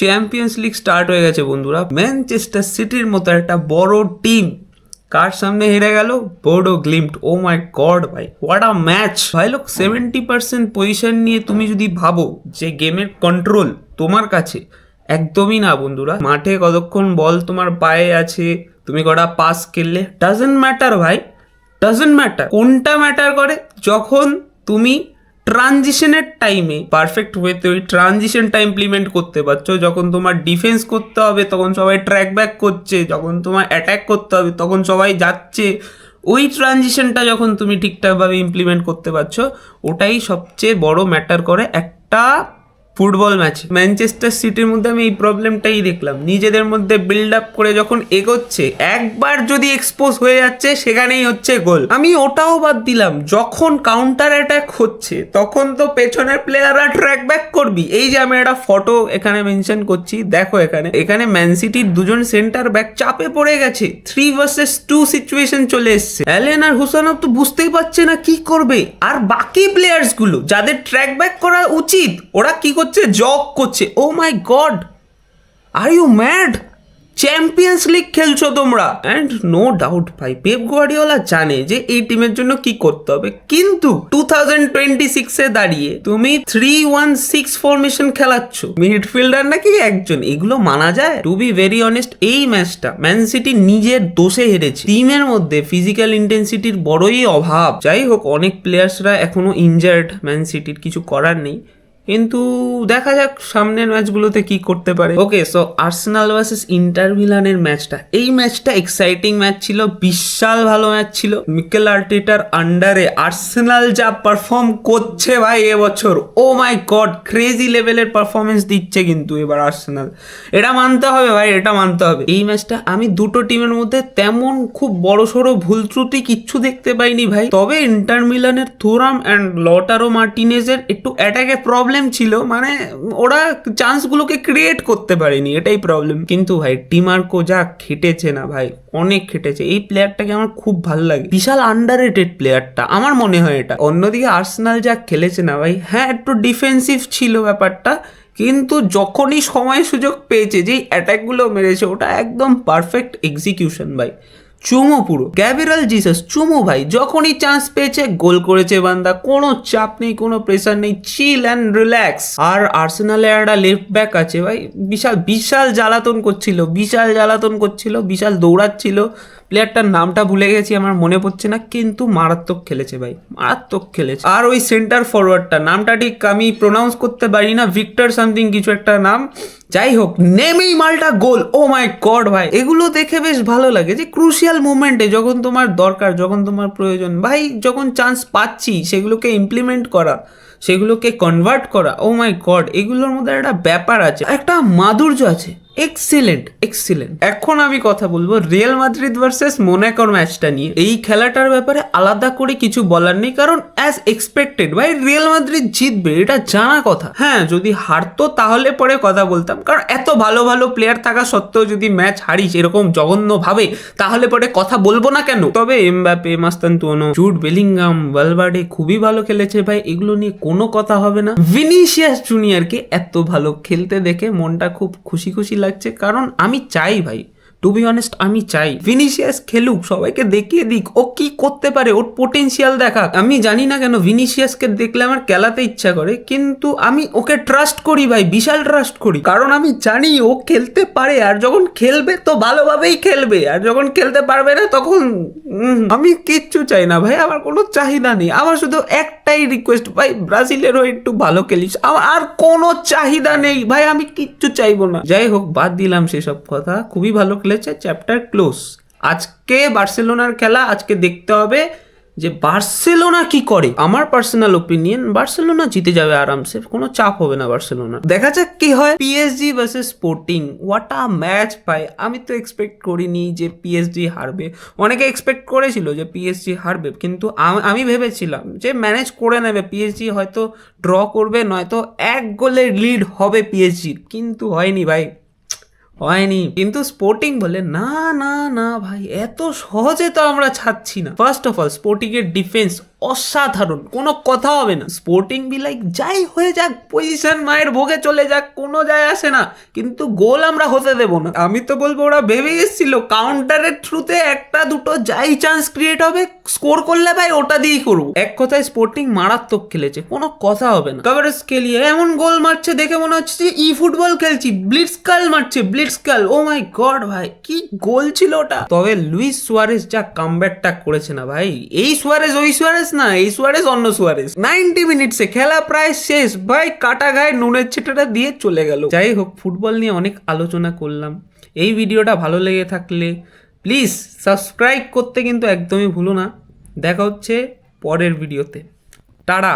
Champions league start হয়ে গেছে বন্ধুরা। ম্যানচেস্টার সিটির মতো একটা বড় টিম কার সামনে হেরে গেল? বোর্ডো গ্লিম্ট। ও মাই গড ভাই, হোয়াট আ ম্যাচ ভাই। লোক 70% পজিশন নিয়ে তুমি যদি ভাবো যে গেমের কন্ট্রোল তোমার কাছে, একদমই না বন্ধুরা। মাঠে কতক্ষণ বল তোমার পায়ে আছে, তুমি কটা পাস খেললে, ডাজেন্ট ম্যাটার ভাই, ডাজেন্ট ম্যাটার। কোনটা ম্যাটার করে? যখন তুমি ট্রানজিশনের টাইমে পারফেক্ট ওয়েতে ওই ট্রানজিশনটা ইমপ্লিমেন্ট করতে পারছো। যখন তোমার ডিফেন্স করতে হবে তখন সবাই ট্র্যাক ব্যাক করছে, যখন তোমার অ্যাটাক করতে হবে তখন সবাই যাচ্ছে। ওই ট্রানজিশনটা যখন তুমি ঠিকঠাকভাবে ইমপ্লিমেন্ট করতে পারছো, ওটাই সবচেয়ে বড় ম্যাটার করে একটা ফুটবল ম্যাচে। ম্যানচেস্টার সিটির মধ্যে আমি এই প্রবলেমটাই দেখলাম, নিজেদের মধ্যে বিল্ড আপ করে যখন এগোচ্ছে, একবার যদি এক্সপোজ হয়ে যাচ্ছে সেখানেই হচ্ছে গোল। আমি ওটাও বাদ দিলাম, যখন কাউন্টার অ্যাটাক হচ্ছে তখন তো পেছনের প্লেয়াররা ট্র্যাক ব্যাক করবি। এই যে আমি একটা ফটো এখানে মেনশন করছি, দেখো এখানে ম্যান সিটির দুজন সেন্টার ব্যাক চাপে পড়ে গেছে, 3 vs 2 সিচুয়েশন চলে এসছে। অ্যালেন আর হুসানভ তো বুঝতেই পারছে না কি করবে, আর বাকি প্লেয়ার্স গুলো যাদের ট্র্যাক ব্যাক করা উচিত ওরা কি করছে? জগ করছে। Oh my god, are you mad? Champions League খেলছো তোমরা। অ্যান্ড নো ডাউট ভাই, পেপ গার্দিওলা জানে যে এই টিমের জন্য কি করতে হবে, কিন্তু 2026-এ দাঁড়িয়ে তুমি 3-1-6 ফরমেশন খেলাচ্ছ, মিডফিল্ডার নাকি একজন, এগুলো মানা যায়? টু বি ভেরি অনেস্ট, এই ম্যাচটা ম্যান সিটি নিজের দোষে হেরেছে। টিমের মধ্যে ফিজিক্যাল ইন্টেন্সিটির বড়ই অভাব। যাই হোক, অনেক প্লেয়ার্সরা এখনো ইনজার্ড ম্যান সিটির, কিছু করার নেই, কিন্তু দেখা যাক সামনের ম্যাচগুলোতে কি করতে পারে। ওকে, সো আর্সেনাল ভার্সেস ইন্টার মিলানের ম্যাচটা, এই ম্যাচটা এক্সাইটিং ম্যাচ ছিল, বিশাল ভালো ম্যাচ ছিল। মিকেল আর্টেটার আন্ডারে আর্সেনাল যা পারফর্ম করছে ভাই এবছর, ও মাই গড, ক্রেজি লেভেলের পারফরমেন্স দিচ্ছে কিন্তু এবার আর্সেনাল। এটা মানতে হবে ভাই, এটা মানতে হবে। এই ম্যাচটা আমি দুটো টিমের মধ্যে তেমন খুব বড় সড়ো ভুল ত্রুটি কিচ্ছু দেখতে পাইনি ভাই। তবে ইন্টার মিলানের থুরাম অ্যান্ড লটারো মার্টিনেজের একটু অ্যাটাকে প্রবলেম ছিল, মানে ওরা চান্সগুলোকে ক্রিয়েট করতে পারেনি, এটাই প্রবলেম। কিন্তু ভাই ডিমার্কো যা খেটেছে না ভাই, অনেক খেটেছে। এই প্লেয়ারটাকে আমার খুব ভালো লাগে, বিশাল আন্ডাররেটেড প্লেয়ারটা আমার মনে হয় এটা। অন্যদিকে আর্সেনাল যা খেলেছে না ভাই, হ্যাঁ একটু ডিফেন্সিভ ছিল ব্যাপারটা, কিন্তু যখনই সময় সুযোগ পেয়েছে, যেই অ্যাটাকগুলো মেরেছে ওটা একদম পারফেক্ট এক্সিকিউশন ভাই, চুমো পুরো। গ্যাব্রিয়েল জিসাস চুমো ভাই, যখনই চান্স পেয়েছে গোল করেছে বান্দা, কোনো চাপ নেই, কোনো প্রেসার নেই, চিল অ্যান্ড রিল্যাক্স। আর আর্সেনালে একটা লেফট ব্যাক আছে ভাই, বিশাল জ্বালাতন করছিল, বিশাল দৌড়াচ্ছিল। প্লেয়ারটার নামটা ভুলে গেছি, আমার মনে পড়ছে না, কিন্তু মারাত্মক খেলেছে ভাই, মারাত্মক খেলেছে। আর ওই সেন্টার ফরওয়ার্ডটা, নামটা ঠিক আমি প্রোনাউন্স করতে পারি না, ভিক্টর সামথিং কিছু একটা নাম, যাই হোক, নেমেই মালটা গোল। ও মাই গড ভাই, এগুলো দেখে বেশ ভালো লাগে যে ক্রুশিয়াল মোমেন্টে যখন তোমার দরকার, যখন তোমার প্রয়োজন ভাই, যখন চান্স পাচ্ছি সেগুলোকে ইমপ্লিমেন্ট করা, সেগুলোকে কনভার্ট করা, ও মাই গড, এগুলোর মধ্যে একটা ব্যাপার আছে, একটা মাধুর্য আছে। এক্সিলেন্ট। এখন আমি কথা বলবো রিয়াল মাদ্রিদ ভার্সেস মোনাকোর ম্যাচটা নিয়ে। এই খেলাটার ব্যাপারে আলাদা করে কিছু বলার নেই, কারণ অ্যাজ এক্সপেক্টেড ভাই রিয়াল মাদ্রিদ জিতবে, এটা জানা কথা। হ্যাঁ, যদি হারতো তাহলে পরে কথা বলতাম, কারণ এত ভালো ভালো প্লেয়ার থাকা সত্ত্বেও যদি ম্যাচ হারিস এরকম জঘন্য ভাবে, তাহলে পরে কথা বলবো না কেন? তবে এমবাপে, মাস্তানতুয়ানো, জুড বেলিংহাম, ভালভার্ডে খুবই ভালো খেলেছে ভাই, এগুলো নিয়ে কোনো কথা হবে না। ভিনিসিয়াস জুনিয়রকে এত ভালো খেলতে দেখে মনটা খুব খুশি লাগছে, কারণ আমি চাই ভাই, টু বি অনেস্ট, আমি চাই ভিনিসিয়াস খেলুক, সবাইকে দেখিয়ে দিক ও কি করতে পারে, ওর পোটেনশিয়াল দেখাক। আমি জানি না কেন ভিনিসিয়াসকে দেখলে আমার খেলাতে ইচ্ছা করে, কিন্তু আমি ওকে ট্রাস্ট করি ভাই, বিশাল ট্রাস্ট করি, কারণ আমি জানি ও খেলতে পারে, আর যখন খেলবে তো ভালোভাবেই খেলবে, আর যখন খেলতে পারবে না তখন আমি কিচ্ছু চাই না ভাই, আমার কোনো চাহিদা নেই, আমার শুধু একটাই রিকোয়েস্ট ভাই, ব্রাজিলেরও একটু ভালো খেলিস, আমার আর কোনো চাহিদা নেই ভাই, আমি কিচ্ছু চাইবো না। যাই হোক, বাদ দিলাম সেসব কথা, খুবই ভালো খেলেছে, চ্যাপ্টার ক্লোজ। আজকে বার্সেলোনার খেলা, আজকে দেখতে হবে যে বার্সেলোনা কি করে। আমার পার্সোনাল ওপিনিয়ন, বার্সেলোনা জিতে যাবে আরামসে, কোনো চাপ হবে না বার্সেলোনা। দেখা যাক কি হয়। PSG versus sporting, what a match ভাই। আমি তো এক্সপেক্ট করিনি যে পিএসজি হারবে, অনেকে এক্সপেক্ট করেছিল যে পিএসজি হারবে, কিন্তু আমি ভেবেছিলাম যে ম্যানেজ করে নেবে পিএসজি, হয়তো ড্র করবে, নয়তো 1 গোলের লিড হবে পিএসজির, কিন্তু হয়নি ভাই, হয়নি। কিন্তু স্পোর্টিং বলে না ভাই, এত সহজে তো আমরা ছাড়ছি না। ফার্স্ট অফ অল স্পোর্টিং এর ডিফেন্স অসাধারণ, কোনো কথা হবে না। স্পোর্টিং বি লাইক যাই হয়ে যাক, পজিশন মায়ের ভোগে চলে যাক, কোনো যায় আসে না, কিন্তু গোল আমরা হতে দেবো না। আমি তো বলবো ওরা ভেবে এসেছিল কাউন্টারের থ্রুতে একটা দুটো যাই চান্স ক্রিয়েট হবে, স্কোর করলে ভাই ওটা দিয়েই করবো। এক কথায় স্পোর্টিং মারাত্মক খেলেছে, কোনো কথা হবে না। কভারেজ খেলিয়ে এমন গোল মারছে দেখে মনে হচ্ছে যে ই ফুটবল খেলছি, ব্লিটজকাল মারছে, ব্লিটজকাল। ও মাই গড ভাই, কি গোল ছিল ওটা। তবে লুইস সুয়ারেজ যা কামব্যাকটা করেছে না ভাই, এই সুয়ারেজ ওই সুয়ারেজ না, এই সুয়ারেজ অন্য সুয়ারেজ। 90 মিনিটসে খেলা প্রায় শেষ ভাই, কাটা গায়ে নুনের ছিটাটা দিয়ে চলে গেল। যাই হোক, ফুটবল নিয়ে অনেক আলোচনা করলাম। এই ভিডিওটা ভালো লেগে থাকলে প্লিজ সাবস্ক্রাইব করতে কিন্তু একদমই ভুলো না। দেখা হচ্ছে পরের ভিডিওতে। টাটা।